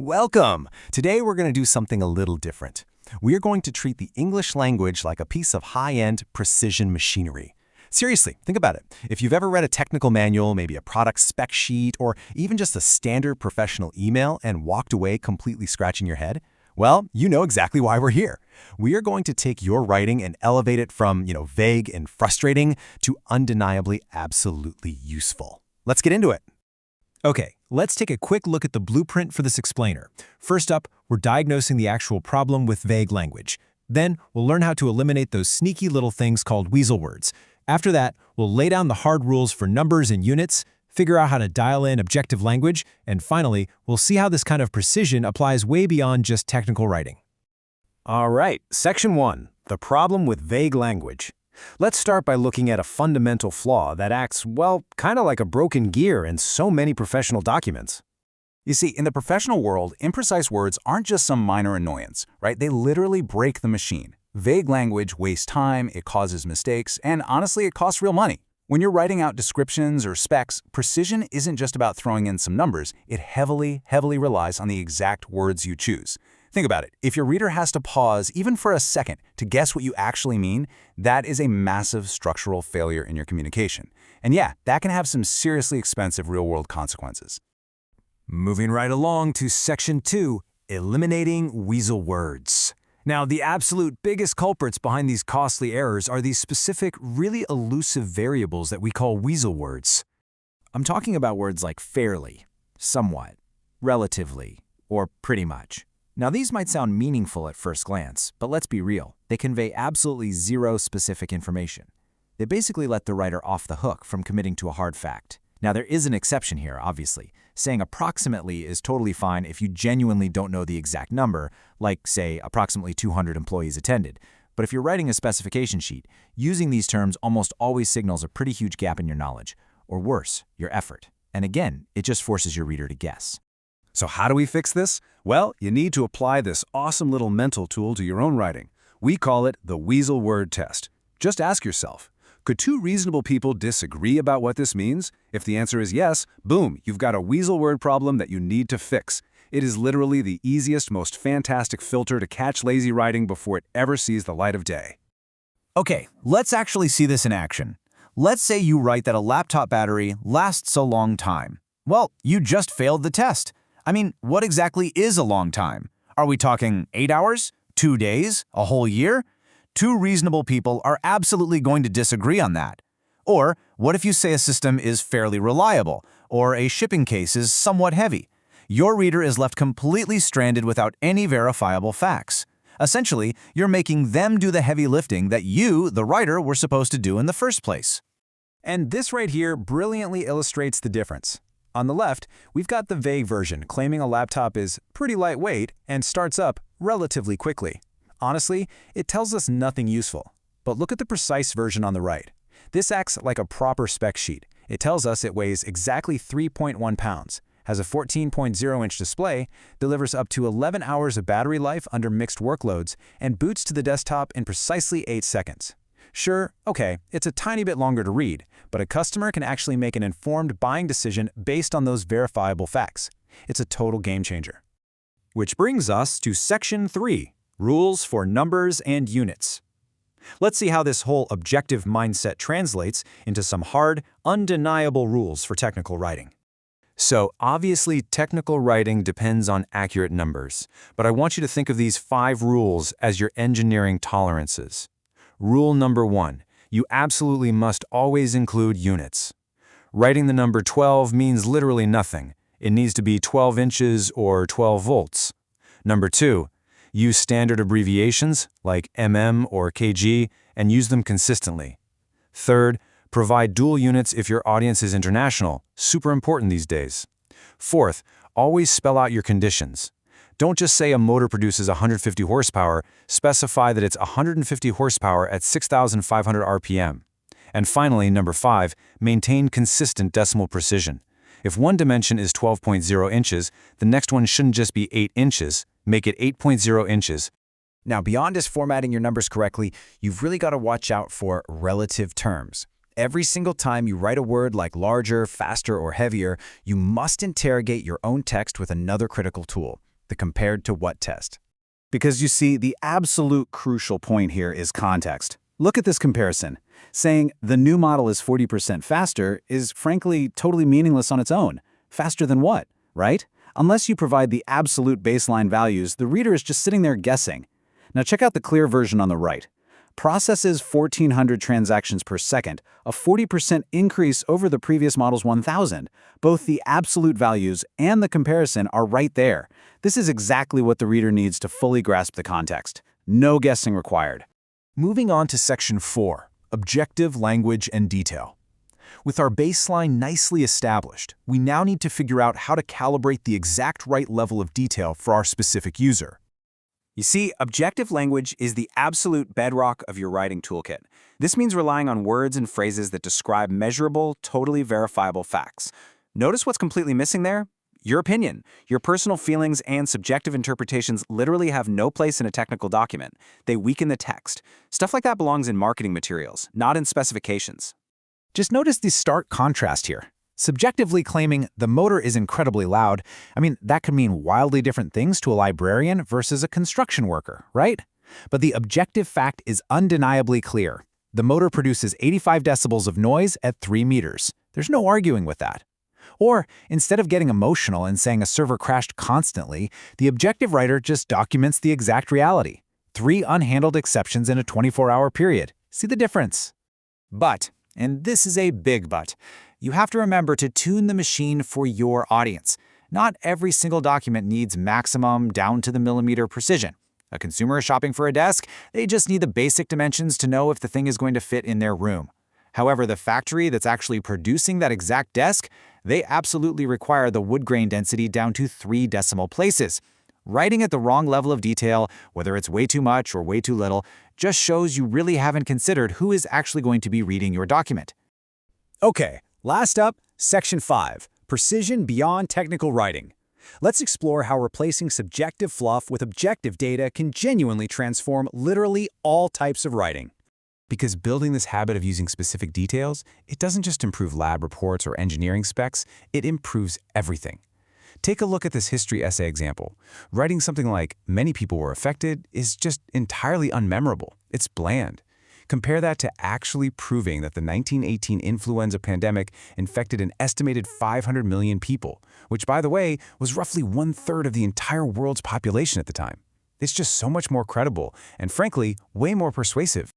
Welcome! Today we're going to do something a little different. We are going to treat the English language like a piece of high-end precision machinery. Seriously, think about it. If you've ever read a technical manual, maybe a product spec sheet, or even just a standard professional email and walked away completely scratching your head, well, you know exactly why we're here. We are going to take your writing and elevate it from, vague and frustrating to undeniably absolutely useful. Let's get into it. Okay, let's take a quick look at the blueprint for this explainer. First up, we're diagnosing the actual problem with vague language. Then, we'll learn how to eliminate those sneaky little things called weasel words. After that, we'll lay down the hard rules for numbers and units, figure out how to dial in objective language, and finally, we'll see how this kind of precision applies way beyond just technical writing. All right, Section 1, the problem with vague language. Let's start by looking at a fundamental flaw that acts, well, kind of like a broken gear in so many professional documents. You see, in the professional world, imprecise words aren't just some minor annoyance, right? They literally break the machine. Vague language wastes time, it causes mistakes, and honestly, it costs real money. When you're writing out descriptions or specs, precision isn't just about throwing in some numbers. It heavily relies on the exact words you choose. Think about it. If your reader has to pause even for a second to guess what you actually mean, that is a massive structural failure in your communication. And yeah, that can have some seriously expensive real-world consequences. Moving right along to Section 2, eliminating weasel words. Now, the absolute biggest culprits behind these costly errors are these specific, really elusive variables that we call weasel words. I'm talking about words like fairly, somewhat, relatively, or pretty much. Now, these might sound meaningful at first glance, but let's be real. They convey absolutely zero specific information. They basically let the writer off the hook from committing to a hard fact. Now, there is an exception here, obviously. Saying approximately is totally fine if you genuinely don't know the exact number, like, say, approximately 200 employees attended. But if you're writing a specification sheet, using these terms almost always signals a pretty huge gap in your knowledge, or worse, your effort. And again, it just forces your reader to guess. So how do we fix this? Well, you need to apply this awesome little mental tool to your own writing. We call it the weasel word test. Just ask yourself, could two reasonable people disagree about what this means? If the answer is yes, boom, you've got a weasel word problem that you need to fix. It is literally the easiest, most fantastic filter to catch lazy writing before it ever sees the light of day. Okay, let's actually see this in action. Let's say you write that a laptop battery lasts a long time. Well, you just failed the test. I mean, what exactly is a long time? Are we talking 8 hours? 2 days? A whole year? Two reasonable people are absolutely going to disagree on that. Or, what if you say a system is fairly reliable, or a shipping case is somewhat heavy? Your reader is left completely stranded without any verifiable facts. Essentially, you're making them do the heavy lifting that you, the writer, were supposed to do in the first place. And this right here brilliantly illustrates the difference. On the left, we've got the vague version claiming a laptop is pretty lightweight and starts up relatively quickly. Honestly, it tells us nothing useful. But look at the precise version on the right. This acts like a proper spec sheet. It tells us it weighs exactly 3.1 pounds, has a 14.0-inch display, delivers up to 11 hours of battery life under mixed workloads, and boots to the desktop in precisely 8 seconds. Sure, okay, it's a tiny bit longer to read, but a customer can actually make an informed buying decision based on those verifiable facts. It's a total game changer. Which brings us to Section 3, Rules for Numbers and Units. Let's see how this whole objective mindset translates into some hard, undeniable rules for technical writing. So, obviously, technical writing depends on accurate numbers, but I want you to think of these 5 rules as your engineering tolerances. Rule number 1, you absolutely must always include units. Writing the number 12 means literally nothing. It needs to be 12 inches or 12 volts. Number 2, use standard abbreviations like mm or kg and use them consistently. Third, provide dual units if your audience is international, super important these days. Fourth, always spell out your conditions. Don't just say a motor produces 150 horsepower, specify that it's 150 horsepower at 6,500 RPM. And finally, number 5, maintain consistent decimal precision. If one dimension is 12.0 inches, the next one shouldn't just be 8 inches, make it 8.0 inches. Now, beyond just formatting your numbers correctly, you've really got to watch out for relative terms. Every single time you write a word like larger, faster, or heavier, you must interrogate your own text with another critical tool. the compared to what test. Because you see, the absolute crucial point here is context. Look at this comparison. Saying the new model is 40% faster is frankly totally meaningless on its own. Faster than what, right? Unless you provide the absolute baseline values, the reader is just sitting there guessing. Now check out the clear version on the right. Processes 1,400 transactions per second, a 40% increase over the previous model's 1,000. Both the absolute values and the comparison are right there. This is exactly what the reader needs to fully grasp the context. No guessing required. Moving on to Section 4, Objective Language and Detail. With our baseline nicely established, we now need to figure out how to calibrate the exact right level of detail for our specific user. You see, objective language is the absolute bedrock of your writing toolkit. This means relying on words and phrases that describe measurable, totally verifiable facts. Notice what's completely missing there? Your opinion. Your personal feelings and subjective interpretations literally have no place in a technical document. They weaken the text. Stuff like that belongs in marketing materials, not in specifications. Just notice the stark contrast here. Subjectively claiming the motor is incredibly loud, that could mean wildly different things to a librarian versus a construction worker, right? But the objective fact is undeniably clear. The motor produces 85 decibels of noise at 3 meters. There's no arguing with that. Or, instead of getting emotional and saying a server crashed constantly, the objective writer just documents the exact reality. 3 unhandled exceptions in a 24-hour period. See the difference? But, and this is a big but, you have to remember to tune the machine for your audience. Not every single document needs maximum, down-to-the-millimeter precision. A consumer is shopping for a desk, they just need the basic dimensions to know if the thing is going to fit in their room. However, the factory that's actually producing that exact desk, they absolutely require the wood grain density down to 3 decimal places. Writing at the wrong level of detail, whether it's way too much or way too little, just shows you really haven't considered who is actually going to be reading your document. Okay, last up, Section 5, Precision Beyond Technical Writing. Let's explore how replacing subjective fluff with objective data can genuinely transform literally all types of writing. Because building this habit of using specific details, it doesn't just improve lab reports or engineering specs, it improves everything. Take a look at this history essay example. Writing something like, "Many people were affected," is just entirely unmemorable. It's bland. Compare that to actually proving that the 1918 influenza pandemic infected an estimated 500 million people, which, by the way, was roughly 1/3 of the entire world's population at the time. It's just so much more credible and, frankly, way more persuasive.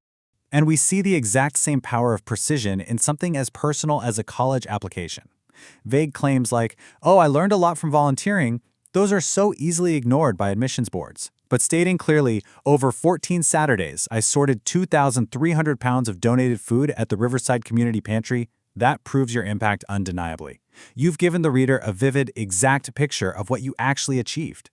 And we see the exact same power of precision in something as personal as a college application. Vague claims like, "Oh, I learned a lot from volunteering," those are so easily ignored by admissions boards. But stating clearly, "Over 14 Saturdays, I sorted 2,300 pounds of donated food at the Riverside Community Pantry," that proves your impact undeniably. You've given the reader a vivid, exact picture of what you actually achieved.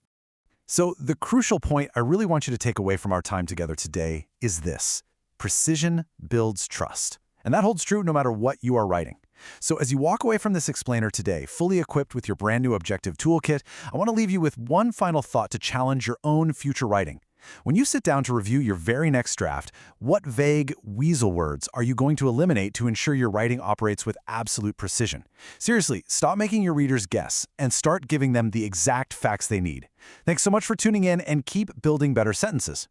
So the crucial point I really want you to take away from our time together today is this: precision builds trust. And that holds true no matter what you are writing. So as you walk away from this explainer today, fully equipped with your brand new Objective Toolkit, I want to leave you with one final thought to challenge your own future writing. When you sit down to review your very next draft, what vague weasel words are you going to eliminate to ensure your writing operates with absolute precision? Seriously, stop making your readers guess and start giving them the exact facts they need. Thanks so much for tuning in, and keep building better sentences.